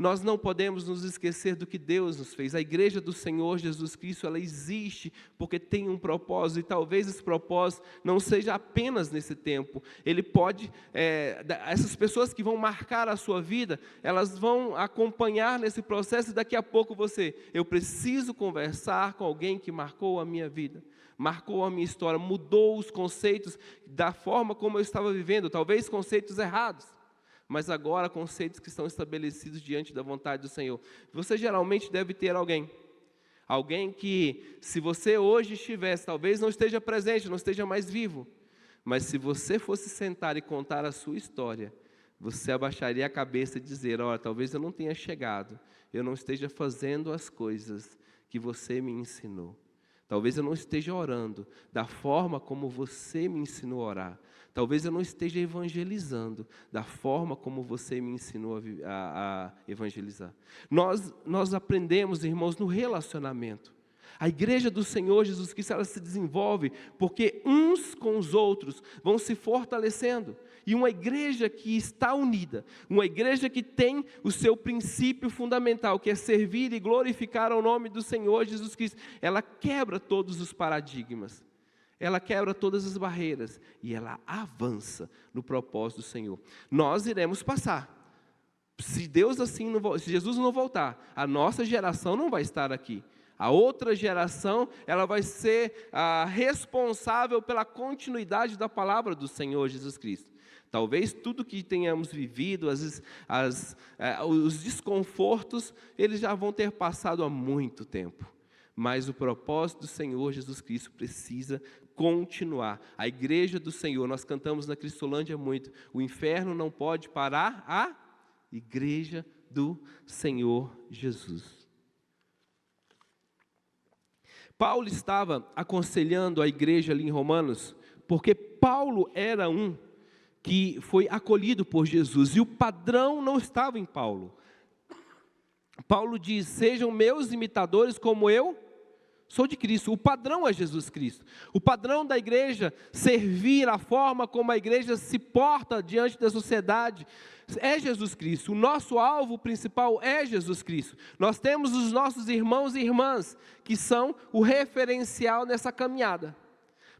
nós não podemos nos esquecer do que Deus nos fez. A igreja do Senhor Jesus Cristo, ela existe porque tem um propósito, e talvez esse propósito não seja apenas nesse tempo. Ele pode, essas pessoas que vão marcar a sua vida, elas vão acompanhar nesse processo, e daqui a pouco eu preciso conversar com alguém que marcou a minha vida, marcou a minha história, mudou os conceitos da forma como eu estava vivendo, talvez conceitos errados, mas agora conceitos que estão estabelecidos diante da vontade do Senhor. Você geralmente deve ter alguém que, se você hoje estivesse, talvez não esteja presente, não esteja mais vivo, mas se você fosse sentar e contar a sua história, você abaixaria a cabeça e dizer: olha, talvez eu não tenha chegado, eu não esteja fazendo as coisas que você me ensinou. Talvez eu não esteja orando da forma como você me ensinou a orar. Talvez eu não esteja evangelizando da forma como você me ensinou a evangelizar. Nós aprendemos, irmãos, no relacionamento. A igreja do Senhor Jesus Cristo, ela se desenvolve porque uns com os outros vão se fortalecendo. E uma igreja que está unida, uma igreja que tem o seu princípio fundamental, que é servir e glorificar ao nome do Senhor Jesus Cristo, ela quebra todos os paradigmas, ela quebra todas as barreiras e ela avança no propósito do Senhor. Nós iremos passar. Se Jesus não voltar, a nossa geração não vai estar aqui. A outra geração, ela vai ser responsável pela continuidade da palavra do Senhor Jesus Cristo. Talvez tudo que tenhamos vivido, os desconfortos, eles já vão ter passado há muito tempo. Mas o propósito do Senhor Jesus Cristo precisa continuar. A igreja do Senhor, nós cantamos na Cristolândia muito, o inferno não pode parar a igreja do Senhor Jesus. Paulo estava aconselhando a igreja ali em Romanos, porque Paulo era um que foi acolhido por Jesus, e o padrão não estava em Paulo. Paulo diz: sejam meus imitadores como eu sou de Cristo. O padrão é Jesus Cristo. O padrão da igreja, servir, a forma como a igreja se porta diante da sociedade, é Jesus Cristo. O nosso alvo principal é Jesus Cristo. Nós temos os nossos irmãos e irmãs, que são o referencial nessa caminhada.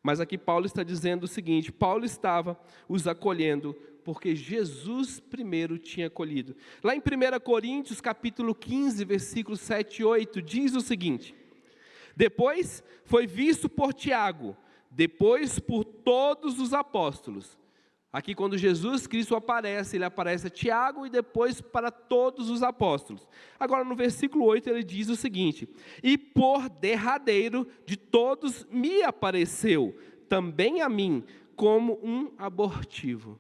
Mas aqui Paulo está dizendo o seguinte: Paulo estava os acolhendo porque Jesus primeiro tinha acolhido. Lá em 1 Coríntios, capítulo 15, versículos 7 e 8, diz o seguinte: depois foi visto por Tiago, depois por todos os apóstolos. Aqui quando Jesus Cristo aparece, ele aparece a Tiago e depois para todos os apóstolos. Agora no versículo 8 ele diz o seguinte: e por derradeiro de todos me apareceu, também a mim, como um abortivo.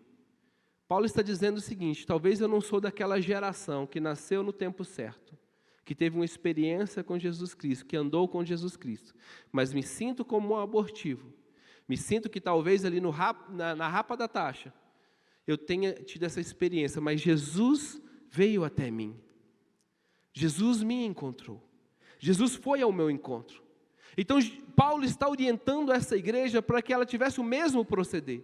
Paulo está dizendo o seguinte: talvez eu não sou daquela geração que nasceu no tempo certo, que teve uma experiência com Jesus Cristo, que andou com Jesus Cristo, mas me sinto como um abortivo. Me sinto que talvez ali na rapa da taxa eu tenha tido essa experiência, mas Jesus veio até mim. Jesus me encontrou. Jesus foi ao meu encontro. Então Paulo está orientando essa igreja para que ela tivesse o mesmo proceder,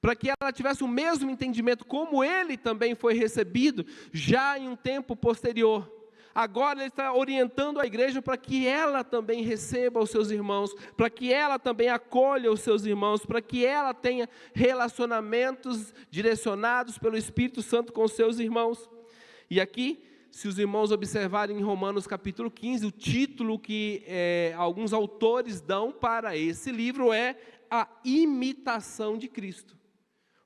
para que ela tivesse o mesmo entendimento, como ele também foi recebido já em um tempo posterior. Agora ele está orientando a igreja para que ela também receba os seus irmãos, para que ela também acolha os seus irmãos, para que ela tenha relacionamentos direcionados pelo Espírito Santo com os seus irmãos. E aqui, se os irmãos observarem em Romanos capítulo 15, o título que alguns autores dão para esse livro é A Imitação de Cristo.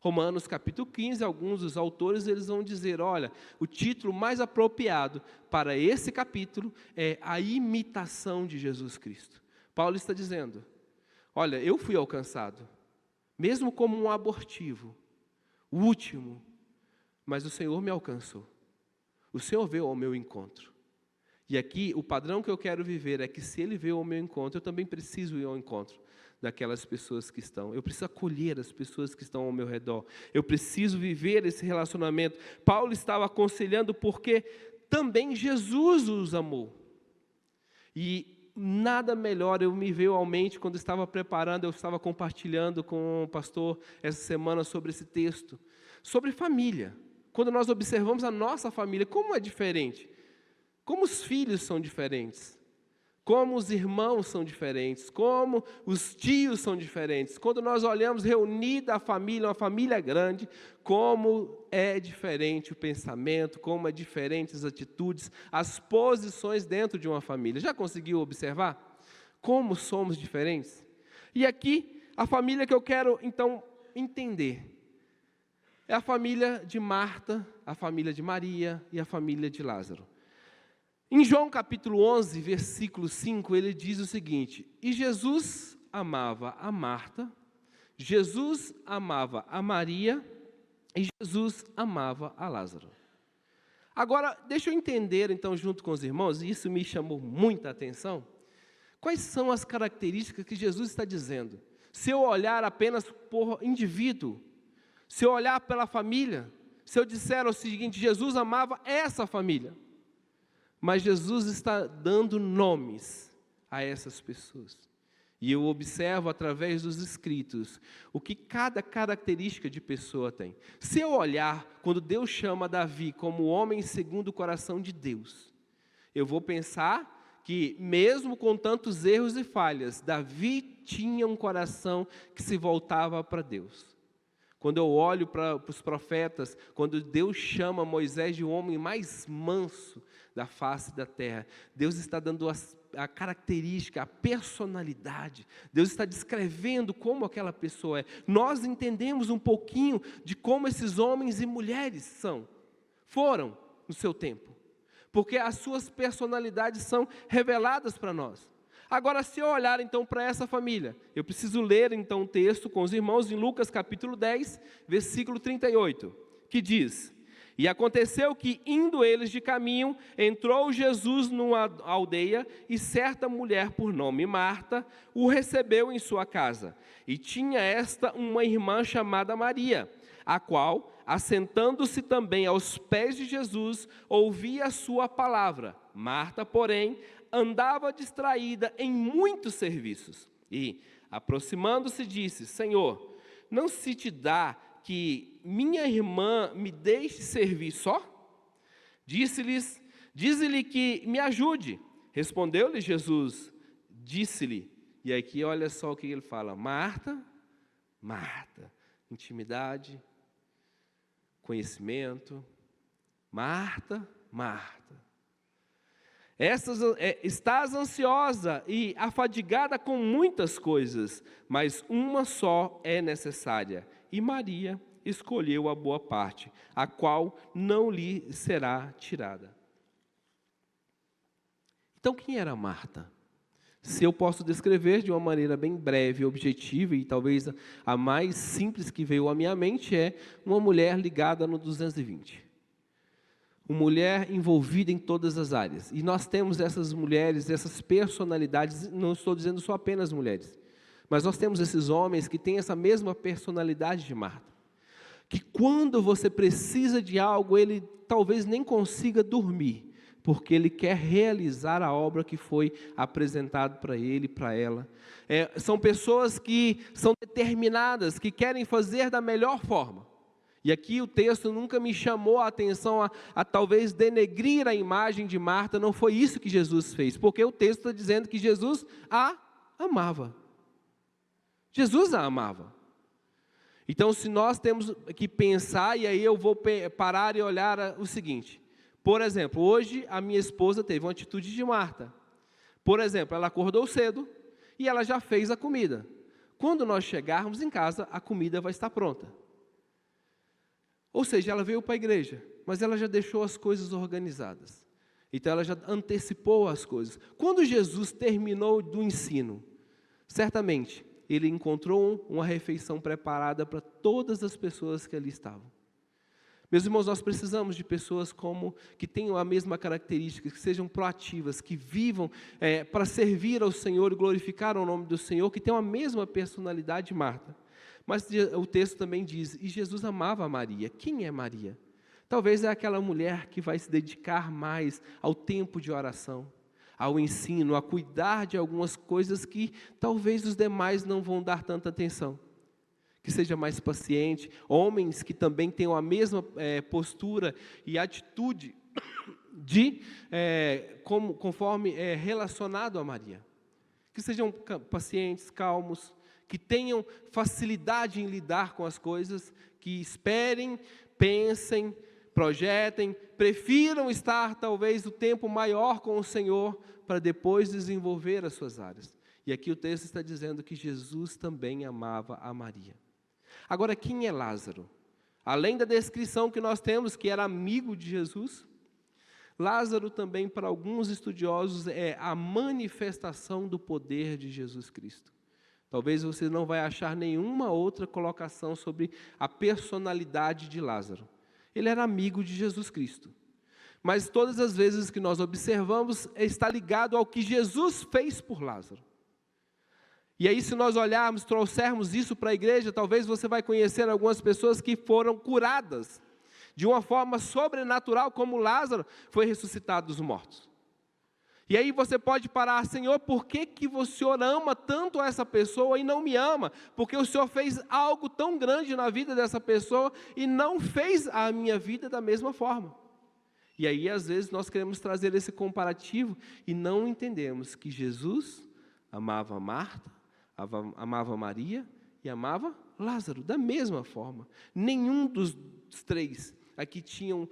Romanos capítulo 15, alguns dos autores eles vão dizer: olha, o título mais apropriado para esse capítulo é A Imitação de Jesus Cristo. Paulo está dizendo: olha, eu fui alcançado, mesmo como um abortivo, o último, mas o Senhor me alcançou. O Senhor veio ao meu encontro. E aqui o padrão que eu quero viver é que se Ele veio ao meu encontro, eu também preciso ir ao encontro daquelas pessoas que estão. Eu preciso acolher as pessoas que estão ao meu redor. Eu preciso viver esse relacionamento. Paulo estava aconselhando porque também Jesus os amou. E nada melhor, eu me veio à mente quando estava preparando, eu estava compartilhando com o pastor essa semana sobre esse texto, sobre família. quando nós observamos a nossa família, como é diferente, como os filhos são diferentes, como os irmãos são diferentes, como os tios são diferentes. Quando nós olhamos reunida a família, uma família grande, como é diferente o pensamento, como é diferente as atitudes, as posições dentro de uma família. Já conseguiu observar como somos diferentes? E aqui, a família que eu quero, então, entender é a família de Marta, a família de Maria e a família de Lázaro. Em João capítulo 11, versículo 5, ele diz o seguinte: e Jesus amava a Marta, Jesus amava a Maria e Jesus amava a Lázaro. Agora, deixa eu entender, então, junto com os irmãos, e isso me chamou muita atenção, quais são as características que Jesus está dizendo. Se eu olhar apenas por indivíduo, se eu olhar pela família, se eu disser o seguinte: Jesus amava essa família, mas Jesus está dando nomes a essas pessoas. E eu observo através dos escritos o que cada característica de pessoa tem. Se eu olhar, quando Deus chama Davi como homem segundo o coração de Deus, eu vou pensar que mesmo com tantos erros e falhas, Davi tinha um coração que se voltava para Deus. Quando eu olho para os profetas, quando Deus chama Moisés de um homem mais manso da face da terra, Deus está dando a característica, a personalidade, Deus está descrevendo como aquela pessoa é. Nós entendemos um pouquinho de como esses homens e mulheres foram no seu tempo, porque as suas personalidades são reveladas para nós. Agora, se eu olhar então para essa família, eu preciso ler então um texto com os irmãos em Lucas capítulo 10, versículo 38, que diz: e aconteceu que, indo eles de caminho, entrou Jesus numa aldeia, e certa mulher por nome Marta o recebeu em sua casa. E tinha esta uma irmã chamada Maria, a qual, assentando-se também aos pés de Jesus, ouvia a sua palavra. Marta, porém, andava distraída em muitos serviços. E, aproximando-se, disse: Senhor, não se te dá que minha irmã me deixe servir só? Dize-lhe que me ajude. Respondeu-lhe Jesus, disse-lhe, e aqui olha só o que ele fala: Marta, Marta, intimidade, conhecimento. Marta, Marta, estás ansiosa e afadigada com muitas coisas, mas uma só é necessária. E Maria escolheu a boa parte, a qual não lhe será tirada. Então, quem era Marta? Se eu posso descrever de uma maneira bem breve, objetiva, e talvez a mais simples que veio à minha mente, é uma mulher ligada no 220. Uma mulher envolvida em todas as áreas. E nós temos essas mulheres, essas personalidades, não estou dizendo só apenas mulheres, mas nós temos esses homens que têm essa mesma personalidade de Marta, que quando você precisa de algo, ele talvez nem consiga dormir, porque ele quer realizar a obra que foi apresentada para ele, para ela. São pessoas que são determinadas, que querem fazer da melhor forma. E aqui o texto nunca me chamou a atenção a talvez denegrir a imagem de Marta, não foi isso que Jesus fez, porque o texto está dizendo que Jesus a amava. Jesus a amava. Então, se nós temos que pensar, e aí eu vou parar e olhar o seguinte: por exemplo, hoje a minha esposa teve uma atitude de Marta. Por exemplo, ela acordou cedo e ela já fez a comida. Quando nós chegarmos em casa, a comida vai estar pronta. Ou seja, ela veio para a igreja, mas ela já deixou as coisas organizadas. Então, ela já antecipou as coisas. Quando Jesus terminou do ensino, certamente, ele encontrou uma refeição preparada para todas as pessoas que ali estavam. Meus irmãos, nós precisamos de pessoas que tenham a mesma característica, que sejam proativas, que vivam para servir ao Senhor e glorificar o nome do Senhor, que tenham a mesma personalidade de Marta. Mas o texto também diz, e Jesus amava a Maria. Quem é Maria? Talvez é aquela mulher que vai se dedicar mais ao tempo de oração, ao ensino, a cuidar de algumas coisas que talvez os demais não vão dar tanta atenção. que seja mais paciente, homens que também tenham a mesma postura e atitude conforme relacionado a Maria. Que sejam pacientes, calmos, que tenham facilidade em lidar com as coisas, que esperem, pensem, projetem, prefiram estar talvez o tempo maior com o Senhor para depois desenvolver as suas áreas. E aqui o texto está dizendo que Jesus também amava a Maria. Agora, quem é Lázaro? Além da descrição que nós temos, que era amigo de Jesus, Lázaro também, para alguns estudiosos, é a manifestação do poder de Jesus Cristo. Talvez você não vai achar nenhuma outra colocação sobre a personalidade de Lázaro. Ele era amigo de Jesus Cristo. Mas todas as vezes que nós observamos, está ligado ao que Jesus fez por Lázaro. E aí, se nós olharmos, trouxermos isso para a igreja, talvez você vai conhecer algumas pessoas que foram curadas de uma forma sobrenatural, como Lázaro foi ressuscitado dos mortos. E aí você pode parar, Senhor, por que o Senhor ama tanto essa pessoa e não me ama? Porque o Senhor fez algo tão grande na vida dessa pessoa e não fez a minha vida da mesma forma. E aí, às vezes, nós queremos trazer esse comparativo e não entendemos que Jesus amava Marta, amava Maria e amava Lázaro, da mesma forma. Nenhum dos três aqui tinham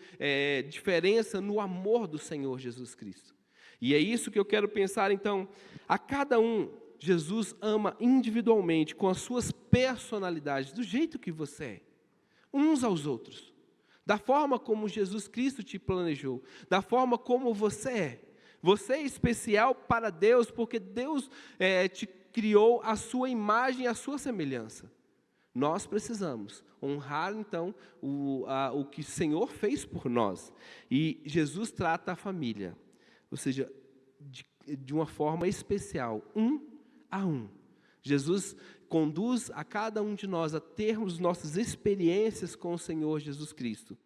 diferença no amor do Senhor Jesus Cristo. E é isso que eu quero pensar, então, a cada um, Jesus ama individualmente, com as suas personalidades, do jeito que você é, uns aos outros, da forma como Jesus Cristo te planejou, da forma como você é. Você é especial para Deus, porque Deus te criou a sua imagem e a sua semelhança. Nós precisamos honrar, então, o que o Senhor fez por nós. E Jesus trata a família, ou seja, de uma forma especial, um a um. Jesus conduz a cada um de nós a termos nossas experiências com o Senhor Jesus Cristo.